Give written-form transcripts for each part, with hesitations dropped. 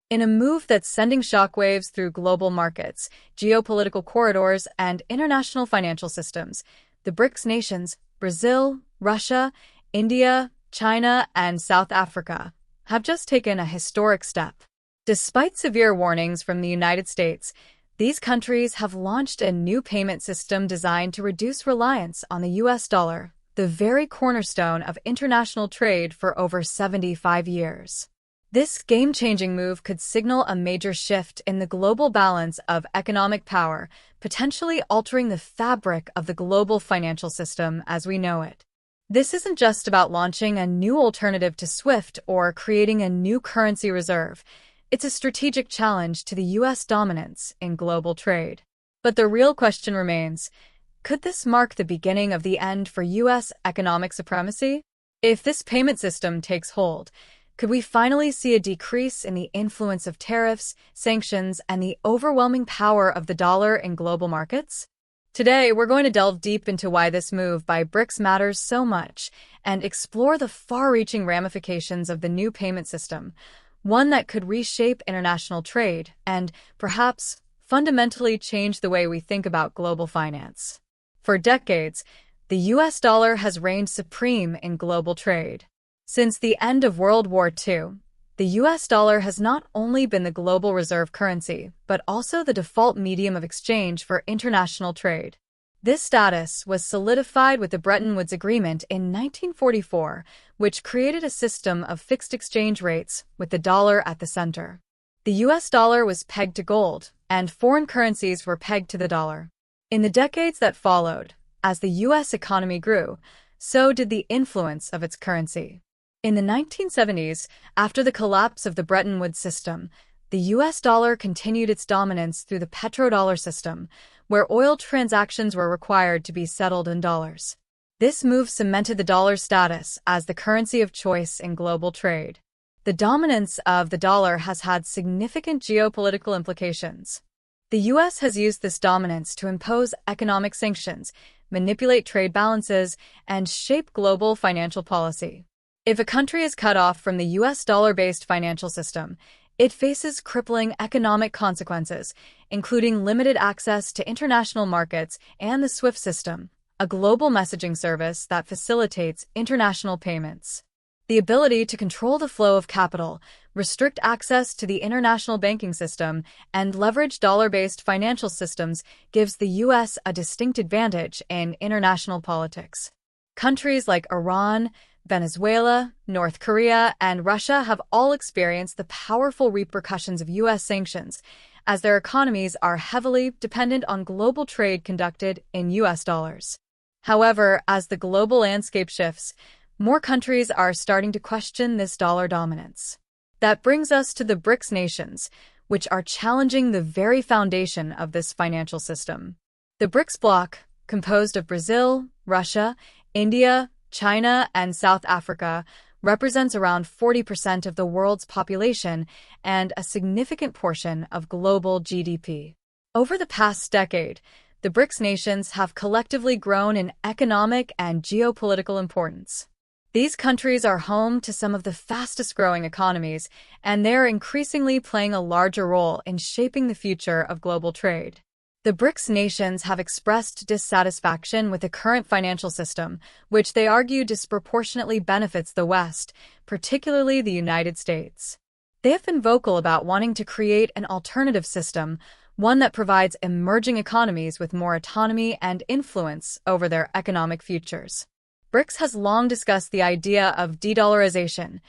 In a move that's sending shockwaves through global markets, geopolitical corridors, and international financial systems, the BRICS nations, Brazil, Russia, India, China, and South Africa, have just taken a historic step. Despite severe warnings from the United States, these countries have launched a new payment system designed to reduce reliance on the US dollar, the very cornerstone of international trade for over 75 years. This game-changing move could signal a major shift in the global balance of economic power, potentially altering the fabric of the global financial system as we know it. This isn't just about launching a new alternative to SWIFT or creating a new currency reserve. It's a strategic challenge to the U.S. dominance in global trade. But the real question remains, could this mark the beginning of the end for U.S. economic supremacy? If this payment system takes hold, could we finally see a decrease in the influence of tariffs, sanctions, and the overwhelming power of the dollar in global markets? Today, we're going to delve deep into why this move by BRICS matters so much and explore the far-reaching ramifications of the new payment system, one that could reshape international trade and, perhaps, fundamentally change the way we think about global finance. For decades, the US dollar has reigned supreme in global trade. Since the end of World War II, the US dollar has not only been the global reserve currency, but also the default medium of exchange for international trade. This status was solidified with the Bretton Woods Agreement in 1944, which created a system of fixed exchange rates with the dollar at the center. The US dollar was pegged to gold, and foreign currencies were pegged to the dollar. In the decades that followed, as the US economy grew, so did the influence of its currency. In the 1970s, after the collapse of the Bretton Woods system, the US dollar continued its dominance through the petrodollar system, where oil transactions were required to be settled in dollars. This move cemented the dollar's status as the currency of choice in global trade. The dominance of the dollar has had significant geopolitical implications. The US has used this dominance to impose economic sanctions, manipulate trade balances, and shape global financial policy. If a country is cut off from the US dollar-based financial system, it faces crippling economic consequences, including limited access to international markets and the SWIFT system, a global messaging service that facilitates international payments. The ability to control the flow of capital, restrict access to the international banking system, and leverage dollar-based financial systems gives the US a distinct advantage in international politics. Countries like Iran, Venezuela, North Korea, and Russia have all experienced the powerful repercussions of U.S. sanctions, as their economies are heavily dependent on global trade conducted in U.S. dollars. However, as the global landscape shifts, more countries are starting to question this dollar dominance. That brings us to the BRICS nations, which are challenging the very foundation of this financial system. The BRICS bloc, composed of Brazil, Russia, India, China, and South Africa, represents around 40% of the world's population and a significant portion of global GDP. Over the past decade, the BRICS nations have collectively grown in economic and geopolitical importance. These countries are home to some of the fastest-growing economies, and they're increasingly playing a larger role in shaping the future of global trade. The BRICS nations have expressed dissatisfaction with the current financial system, which they argue disproportionately benefits the West, particularly the United States. They have been vocal about wanting to create an alternative system, one that provides emerging economies with more autonomy and influence over their economic futures. BRICS has long discussed the idea of de-dollarization,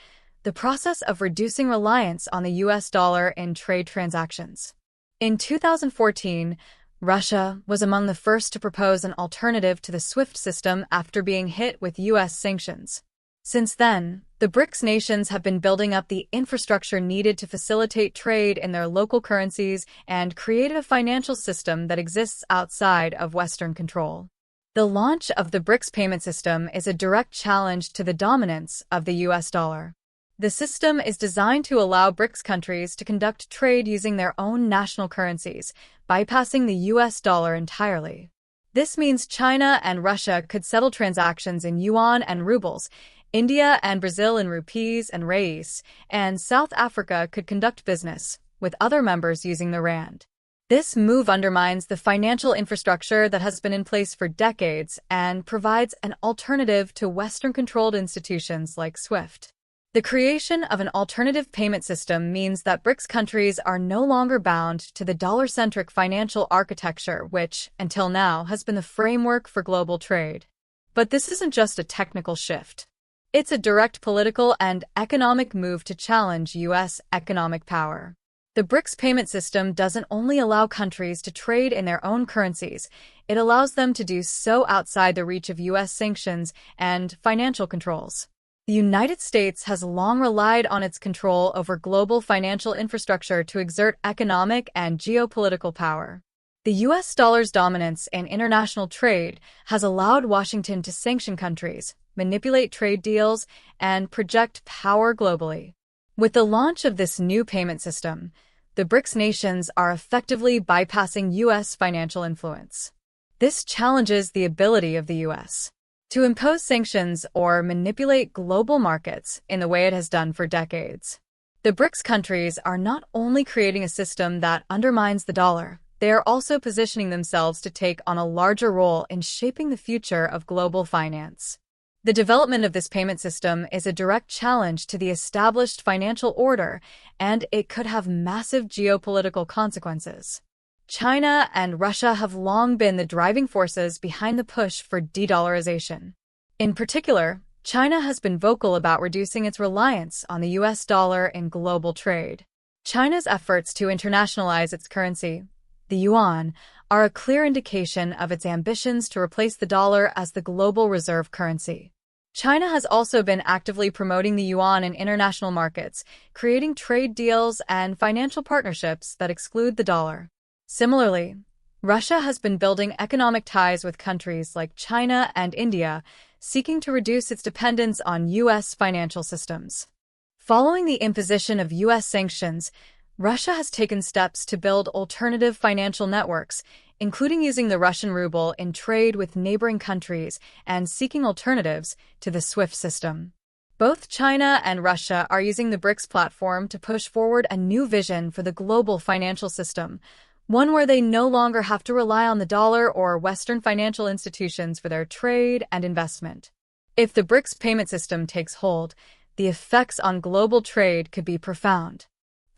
the process of reducing reliance on the US dollar in trade transactions. In 2014, Russia was among the first to propose an alternative to the SWIFT system after being hit with U.S. sanctions. Since then, the BRICS nations have been building up the infrastructure needed to facilitate trade in their local currencies and create a financial system that exists outside of Western control. The launch of the BRICS payment system is a direct challenge to the dominance of the US dollar. The system is designed to allow BRICS countries to conduct trade using their own national currencies, bypassing the US dollar entirely. This means China and Russia could settle transactions in yuan and rubles, India and Brazil in rupees and reais, and South Africa could conduct business, with other members using the rand. This move undermines the financial infrastructure that has been in place for decades and provides an alternative to Western-controlled institutions like SWIFT. The creation of an alternative payment system means that BRICS countries are no longer bound to the dollar-centric financial architecture which, until now, has been the framework for global trade. But this isn't just a technical shift. It's a direct political and economic move to challenge U.S. economic power. The BRICS payment system doesn't only allow countries to trade in their own currencies, it allows them to do so outside the reach of U.S. sanctions and financial controls. The United States has long relied on its control over global financial infrastructure to exert economic and geopolitical power. The U.S. dollar's dominance in international trade has allowed Washington to sanction countries, manipulate trade deals, and project power globally. With the launch of this new payment system, the BRICS nations are effectively bypassing U.S. financial influence. This challenges the ability of the U.S. to impose sanctions or manipulate global markets in the way it has done for decades. The BRICS countries are not only creating a system that undermines the dollar, they are also positioning themselves to take on a larger role in shaping the future of global finance. The development of this payment system is a direct challenge to the established financial order, and it could have massive geopolitical consequences. China and Russia have long been the driving forces behind the push for de-dollarization. In particular, China has been vocal about reducing its reliance on the US dollar in global trade. China's efforts to internationalize its currency, the yuan, are a clear indication of its ambitions to replace the dollar as the global reserve currency. China has also been actively promoting the yuan in international markets, creating trade deals and financial partnerships that exclude the dollar. Similarly, Russia has been building economic ties with countries like China and India, seeking to reduce its dependence on U.S. financial systems. Following the imposition of U.S. sanctions, Russia has taken steps to build alternative financial networks, including using the Russian ruble in trade with neighboring countries and seeking alternatives to the SWIFT system. Both China and Russia are using the BRICS platform to push forward a new vision for the global financial system, one where they no longer have to rely on the dollar or Western financial institutions for their trade and investment. If the BRICS payment system takes hold, the effects on global trade could be profound.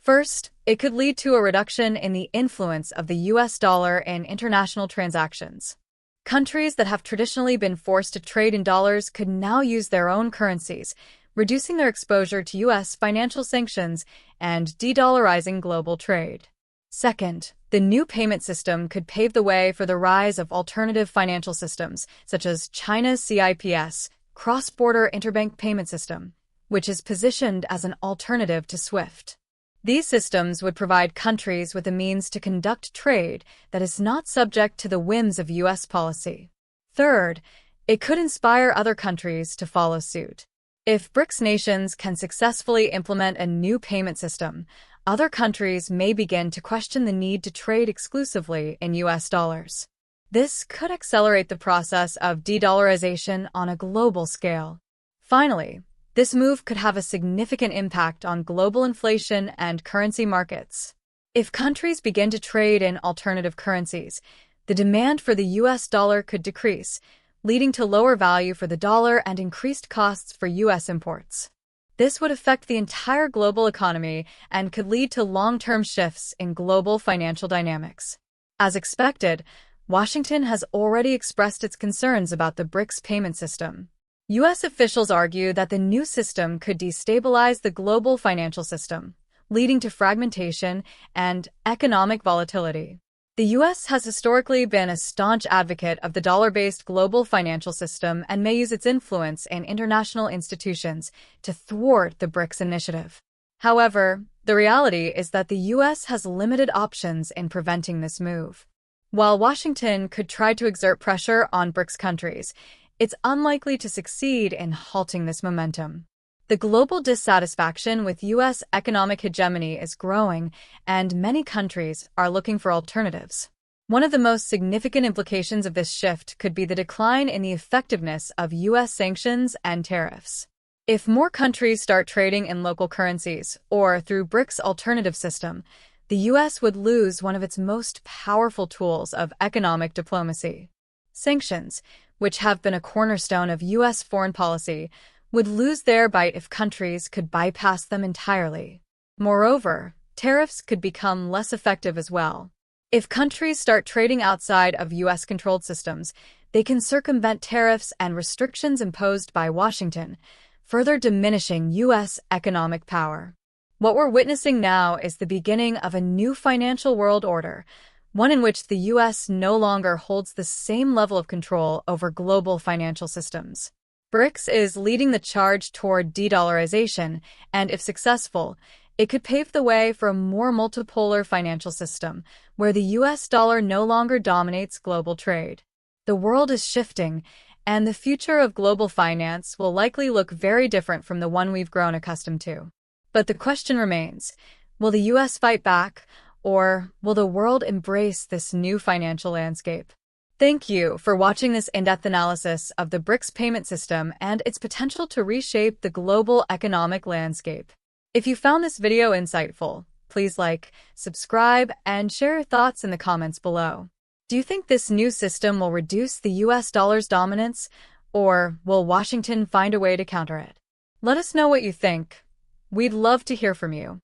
First, it could lead to a reduction in the influence of the US dollar in international transactions. Countries that have traditionally been forced to trade in dollars could now use their own currencies, reducing their exposure to US financial sanctions and de-dollarizing global trade. Second, the new payment system could pave the way for the rise of alternative financial systems, such as China's CIPS, Cross-Border Interbank Payment System, which is positioned as an alternative to SWIFT. These systems would provide countries with a means to conduct trade that is not subject to the whims of U.S. policy. Third, it could inspire other countries to follow suit. If BRICS nations can successfully implement a new payment system, other countries may begin to question the need to trade exclusively in U.S. dollars. This could accelerate the process of de-dollarization on a global scale. Finally, this move could have a significant impact on global inflation and currency markets. If countries begin to trade in alternative currencies, the demand for the U.S. dollar could decrease, leading to lower value for the dollar and increased costs for U.S. imports. This would affect the entire global economy and could lead to long-term shifts in global financial dynamics. As expected, Washington has already expressed its concerns about the BRICS payment system. U.S. officials argue that the new system could destabilize the global financial system, leading to fragmentation and economic volatility. The U.S. has historically been a staunch advocate of the dollar-based global financial system and may use its influence in international institutions to thwart the BRICS initiative. However, the reality is that the U.S. has limited options in preventing this move. While Washington could try to exert pressure on BRICS countries, it's unlikely to succeed in halting this momentum. The global dissatisfaction with U.S. economic hegemony is growing, and many countries are looking for alternatives. One of the most significant implications of this shift could be the decline in the effectiveness of U.S. sanctions and tariffs. If more countries start trading in local currencies or through BRICS alternative system, the U.S. would lose one of its most powerful tools of economic diplomacy. Sanctions, which have been a cornerstone of U.S. foreign policy, would lose their bite if countries could bypass them entirely. Moreover, tariffs could become less effective as well. If countries start trading outside of U.S.-controlled systems, they can circumvent tariffs and restrictions imposed by Washington, further diminishing U.S. economic power. What we're witnessing now is the beginning of a new financial world order, one in which the U.S. no longer holds the same level of control over global financial systems. BRICS is leading the charge toward de-dollarization, and if successful, it could pave the way for a more multipolar financial system, where the U.S. dollar no longer dominates global trade. The world is shifting, and the future of global finance will likely look very different from the one we've grown accustomed to. But the question remains, will the U.S. fight back, or will the world embrace this new financial landscape? Thank you for watching this in-depth analysis of the BRICS payment system and its potential to reshape the global economic landscape. If you found this video insightful, please like, subscribe, and share your thoughts in the comments below. Do you think this new system will reduce the U.S. dollar's dominance, or will Washington find a way to counter it? Let us know what you think. We'd love to hear from you.